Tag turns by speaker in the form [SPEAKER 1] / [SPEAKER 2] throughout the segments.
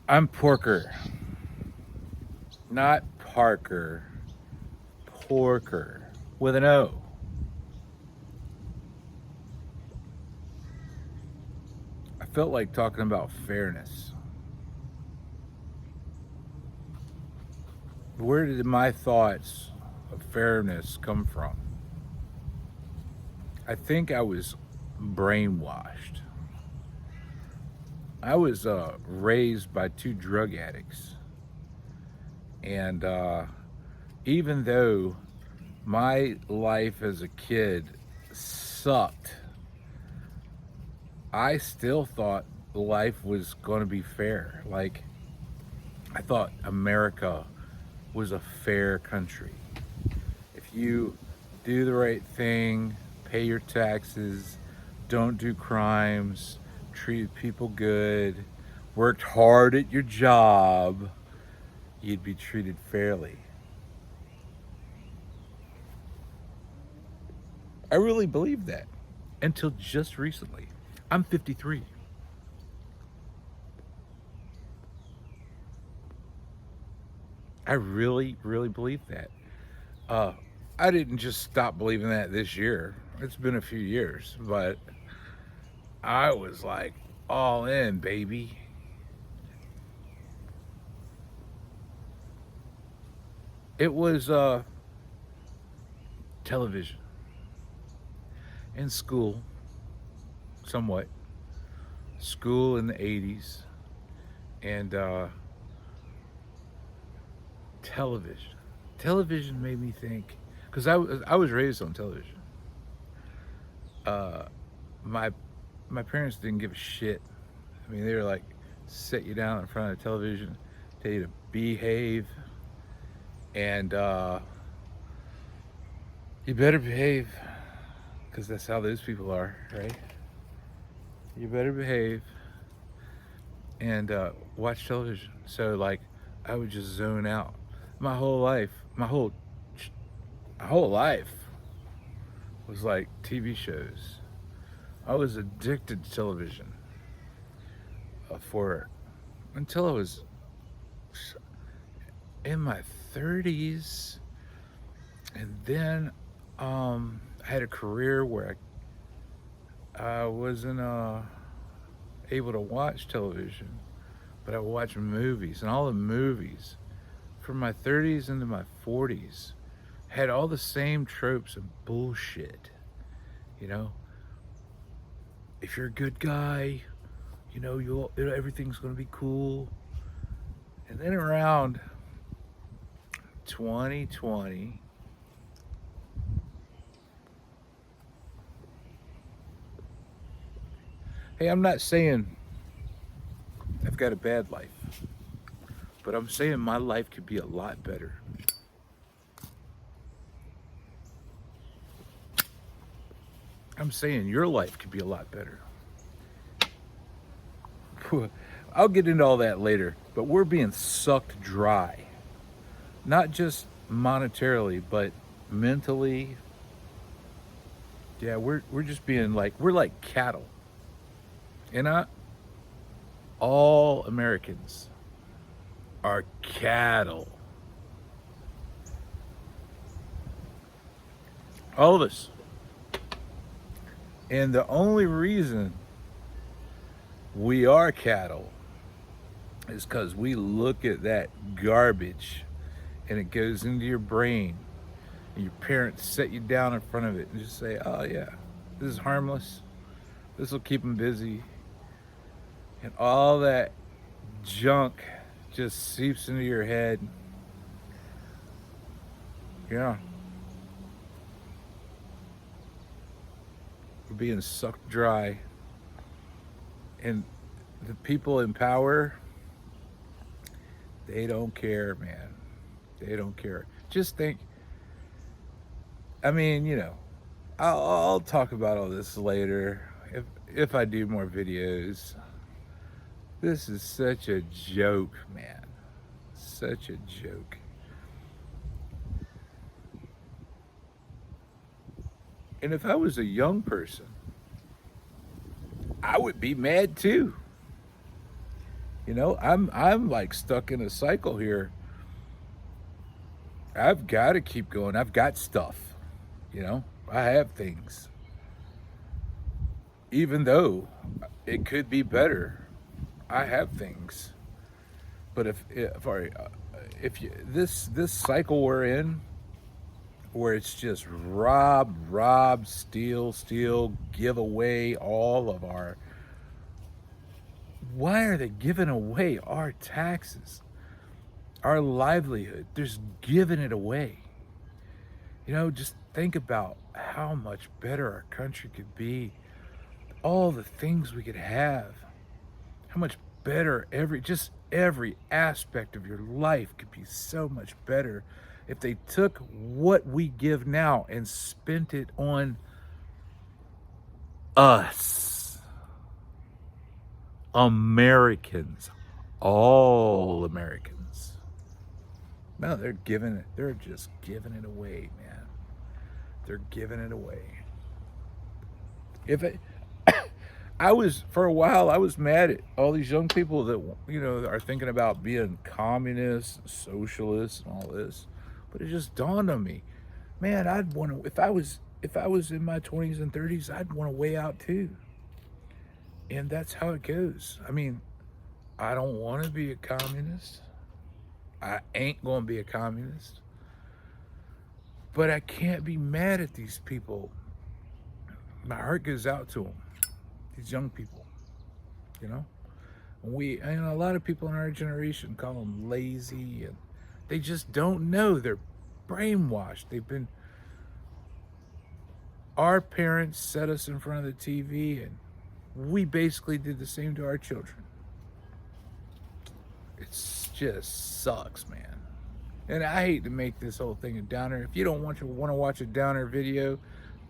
[SPEAKER 1] I'm Porker, not Parker. Porker with an O. I felt like talking about fairness. Where did my thoughts of fairness come from? I think I was brainwashed. I was raised by two drug addicts. And even though my life as a kid sucked, I still thought life was going to be fair. Like, I thought America was a fair country. If you do the right thing, pay your taxes, don't do crimes, treat people good, worked hard at your job, you'd be treated fairly. I really believed that until just recently. I'm 53. I really, really believe that. Uh, I didn't just stop believing that this year. It's been a few years, but I was like all in, baby. It was television and school, somewhat. School in the 80s and television. Television made me think, because I was raised on television. Uh, my my parents didn't give a shit. I mean, they were like, sit you down in front of the television, tell you to behave, and you better behave, because that's how those people are, right? You better behave and watch television. So like, I would just zone out. My whole life, my whole life was like TV shows. I was addicted to television for until I was in my 30s, and then I had a career where I wasn't able to watch television, but I watched movies, and all the movies from my 30s into my 40s had all the same tropes and bullshit. You know, if you're a good guy, you'll everything's gonna be cool. And then around 2020, hey, I'm not saying I've got a bad life, but I'm saying my life could be a lot better. I'm saying your life could be a lot better. I'll get into all that later, but we're being sucked dry. Not just monetarily, but mentally. Yeah, we're just being like, we're like cattle. And not all Americans are cattle. All of us. And the only reason we are cattle is because we look at that garbage and it goes into your brain. And your parents set you down in front of it and just say, oh, yeah, this is harmless. This will keep them busy. And all that junk just seeps into your head. Yeah. We're being sucked dry. And the people in power, they don't care, man. They don't care. Just think, I mean, I'll talk about all this later if I do more videos. This is such a joke, man. Such a joke. And if I was a young person, I would be mad too. I'm like stuck in a cycle here. I've got to keep going. I've got stuff. I have things, even though it could be better. I have things, but if you, this cycle we're in, where it's just rob, steal, give away all of our. Why are they giving away our taxes, our livelihood? They're just giving it away. Just think about how much better our country could be, all the things we could have, how much better every aspect of your life could be so much better if they took what we give now and spent it on us, Americans, all Americans. No, they're just giving it away, man. They're giving it away. If it, for a while, I was mad at all these young people that are thinking about being communists, socialists, and all this. But it just dawned on me, man, I'd want to. If I was in my 20s and 30s, I'd want to way out too. And that's how it goes. I mean, I don't want to be a communist. I ain't going to be a communist. But I can't be mad at these people. My heart goes out to them, these young people. You know, and a lot of people in our generation call them lazy, and they just don't know. They're brainwashed. Our parents set us in front of the TV, and we basically did the same to our children. It just sucks, man. And I hate to make this whole thing a downer. If you don't want to watch a downer video,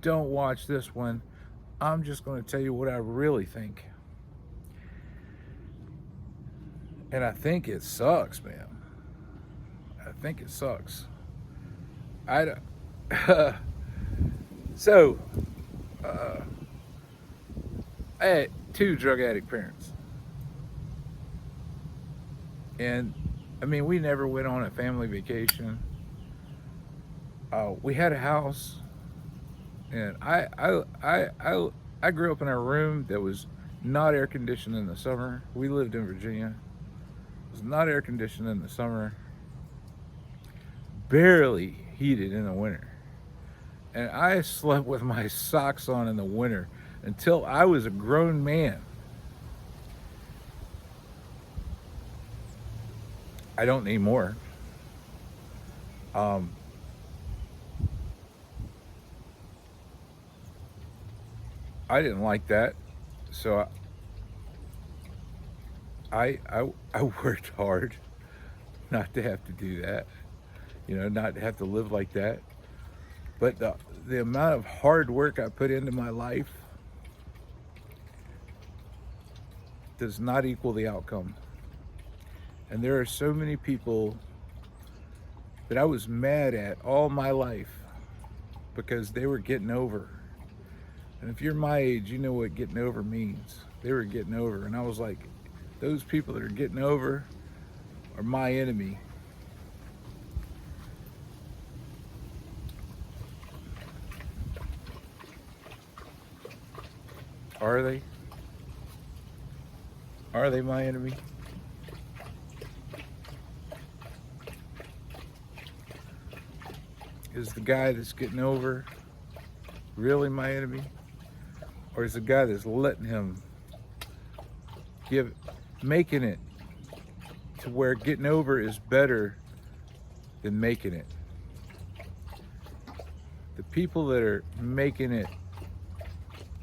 [SPEAKER 1] don't watch this one. I'm just going to tell you what I really think. And I think it sucks, man. I think it sucks. I don't. So, I had 2 drug addict parents. And, I mean, we never went on a family vacation. We had a house. And I grew up in a room that was not air conditioned in the summer. We lived in Virginia. It was not air conditioned in the summer. Barely heated in the winter. And I slept with my socks on in the winter until I was a grown man. I don't need more. I didn't like that, so I worked hard not to have to do that, not to have to live like that. But the amount of hard work I put into my life does not equal the outcome. And there are so many people that I was mad at all my life because they were getting over. And if you're my age, you know what getting over means. They were getting over. And I was like, those people that are getting over are my enemy. Are they? Are they my enemy? Is the guy that's getting over really my enemy? Or is the guy that's letting him making it to where getting over is better than making it? The people that are making it,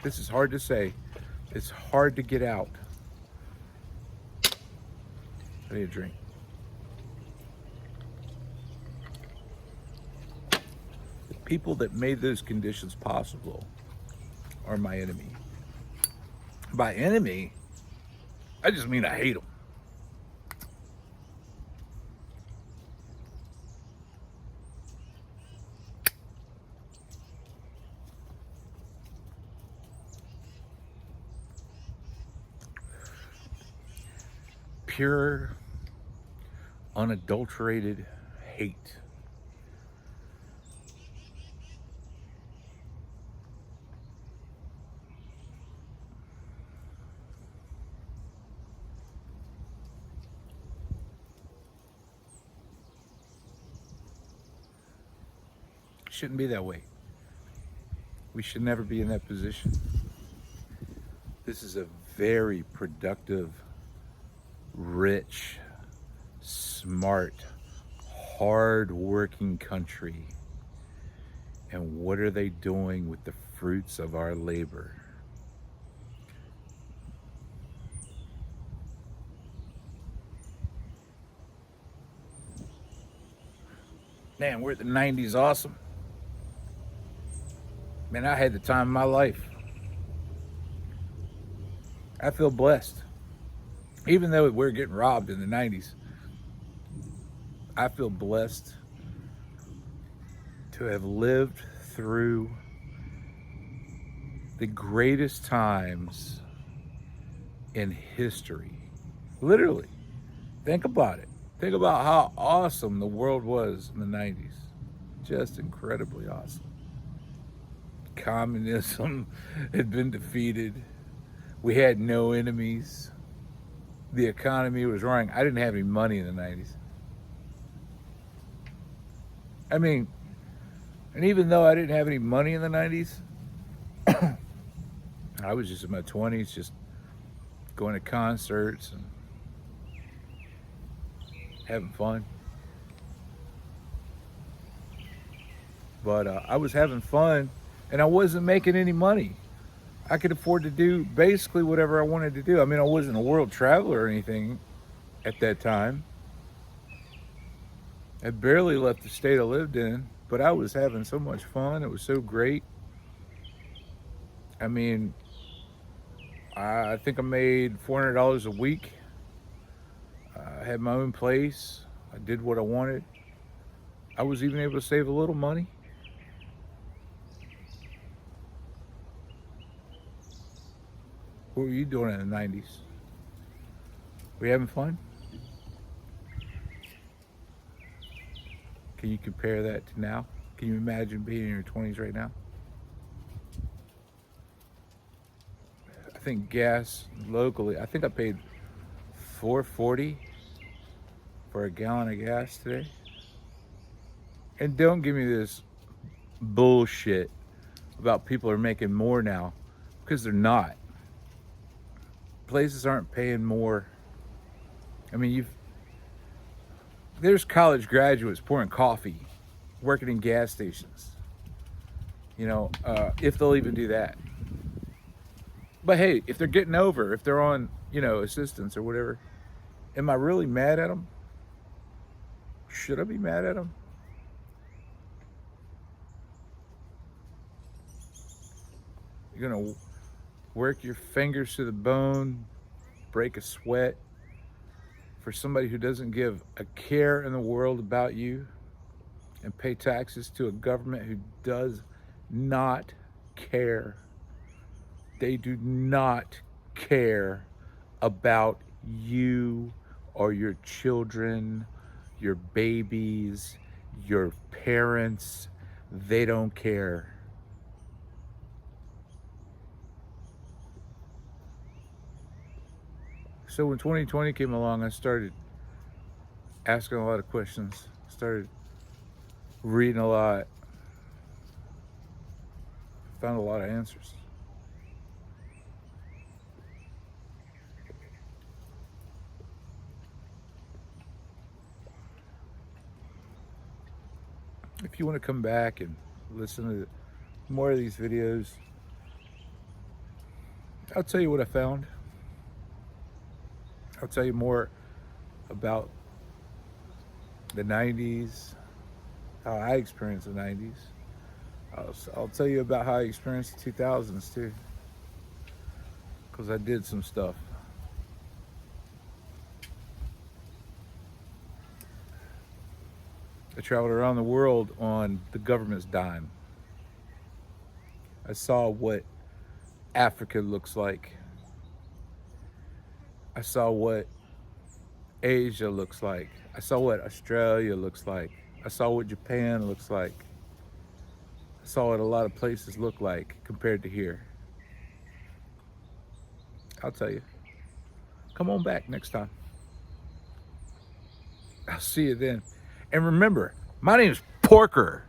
[SPEAKER 1] this is hard to say, it's hard to get out. I need a drink. The people that made those conditions possible are my enemy. By enemy, I just mean I hate them. pure, unadulterated hate. Shouldn't be that way. We should never be in that position. This is a very productive, rich, smart, hard-working country. And what are they doing with the fruits of our labor? Man, we're the 90s awesome. Man, I had the time of my life. I feel blessed. Even though we're getting robbed in the 90s, I feel blessed to have lived through the greatest times in history. Literally. Think about it. Think about how awesome the world was in the 90s. Just incredibly awesome. Communism had been defeated. We had no enemies. The economy was roaring. I didn't have any money in the 90s. I mean, and even though I didn't have any money in the 90s, I was just in my 20s, just going to concerts and having fun. But I was having fun and I wasn't making any money. I could afford to do basically whatever I wanted to do. I mean, I wasn't a world traveler or anything at that time. I barely left the state I lived in, but I was having so much fun. It was so great. I mean, I think I made $400 a week. I had my own place. I did what I wanted. I was even able to save a little money. What were you doing in the 90s? Were you having fun? Can you compare that to now? Can you imagine being in your 20s right now? I think gas locally, I think I paid $4.40 for a gallon of gas today. And don't give me this bullshit about people are making more now, because they're not. Places aren't paying more. I mean, there's college graduates pouring coffee, working in gas stations. If they'll even do that. But hey, if they're getting over, if they're on, assistance or whatever, am I really mad at them? Should I be mad at them? You're gonna work your fingers to the bone, break a sweat for somebody who doesn't give a care in the world about you, and pay taxes to a government who does not care. They do not care about you or your children, your babies, your parents. They don't care. So when 2020 came along, I started asking a lot of questions, started reading a lot, found a lot of answers. If you want to come back and listen to more of these videos, I'll tell you what I found. I'll tell you more about the 90s, how I experienced the 90s. I'll tell you about how I experienced the 2000s too, because I did some stuff. I traveled around the world on the government's dime. I saw what Africa looks like. I saw what Asia looks like. I saw what Australia looks like. I saw what Japan looks like. I saw what a lot of places look like compared to here. I'll tell you. Come on back next time. I'll see you then. And remember, my name's Porker.